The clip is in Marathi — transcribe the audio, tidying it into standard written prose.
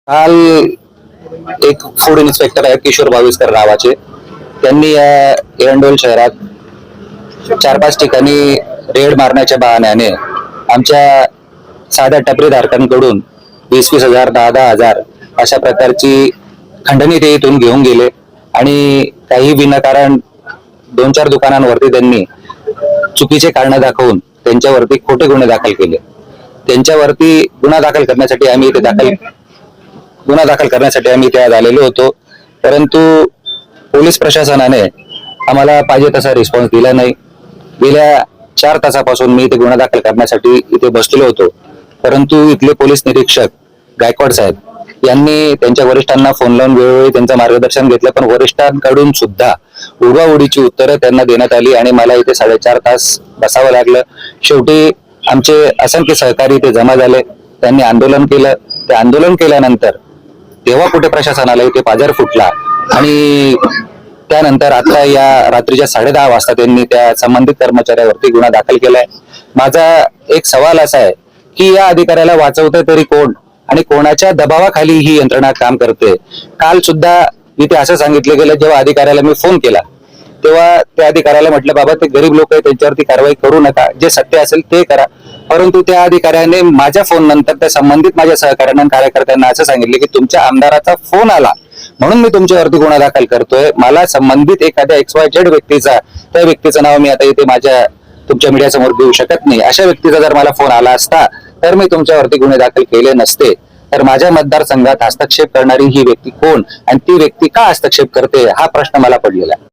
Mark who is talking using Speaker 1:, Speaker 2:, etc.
Speaker 1: काल एक फूड इन्स्पेक्टर आहेत किशोर भाविस्कर नावाचे. त्यांनी या एरंडोल शहरात 4-5 ठिकाणी रेड मारण्याच्या बहाण्याने आमच्या साध्या टपरीधारकांकडून 20-20 हजार 10-10 हजार अशा प्रकारची खंडणी ते इथून घेऊन गेले आणि काही विनाकारण 2-4 दुकानांवरती त्यांनी चुकीचे कारण दाखवून त्यांच्यावरती खोटे गुन्हे दाखल केले. त्यांच्यावरती गुन्हा दाखल करण्यासाठी आम्ही त्यात आलेलो होतो, परंतु पोलीस प्रशासनाने आम्हाला पाहिजे तसा रिस्पॉन्स दिला नाही. गेल्या 4 तासापासून मी इथे गुन्हा दाखल करण्यासाठी इथे बसलेलो होतो, परंतु इथले पोलीस निरीक्षक गायकवाड साहेब यांनी त्यांच्या वरिष्ठांना फोन लावून वेळोवेळी त्यांचं मार्गदर्शन घेतलं, पण वरिष्ठांकडून सुद्धा उडवाउडीची उत्तरं त्यांना देण्यात आली आणि मला इथे 4.5 तास बसावं लागलं. शेवटी आमचे असंख्य सहकारी इथे जमा झाले, त्यांनी आंदोलन केलं. ते आंदोलन केल्यानंतर तेव्हा कुठे प्रशासनाला इथे पाझर फुटला आणि त्यानंतर आता या रात्रीच्या 10:30 वाजता त्यांनी त्या संबंधित कर्मचाऱ्यावरती गुन्हा दाखल केलाय. माझा एक सवाल असा आहे की या अधिकाऱ्याला वाचवतंय तरी कोण आणि कोणाच्या दबावाखाली ही यंत्रणा काम करते. काल सुद्धा इथे असं सांगितलं गेलं, जेव्हा अधिकाऱ्याला मी फोन केला तेव्हा त्या अधिकाऱ्याला म्हटलं, बाबा ते गरीब लोक आहे, त्यांच्यावरती कारवाई करू नका, जे सत्य असेल ते करा. परंतु त्या अधिकाऱ्याने माझ्या फोन नंतर त्या संबंधित माझ्या सहकाऱ्यांना कार्यकर्त्यांना असं सांगितले की तुमच्या आमदाराचा फोन आला म्हणून मी तुमच्यावरती गुन्हा दाखल करतोय. मला संबंधित एखाद्या XYZ व्यक्तीचा, त्या व्यक्तीचं नाव मी आता इथे माझ्या तुमच्या मीडिया समोर देऊ शकत नाही, अशा व्यक्तीचा जर मला फोन आला असता तर मी तुमच्यावरती गुन्हे दाखल केले नसते. तर माझ्या मतदारसंघात हस्तक्षेप करणारी ही व्यक्ती कोण आणि ती व्यक्ती का हस्तक्षेप करते हा प्रश्न मला पडलेला आहे.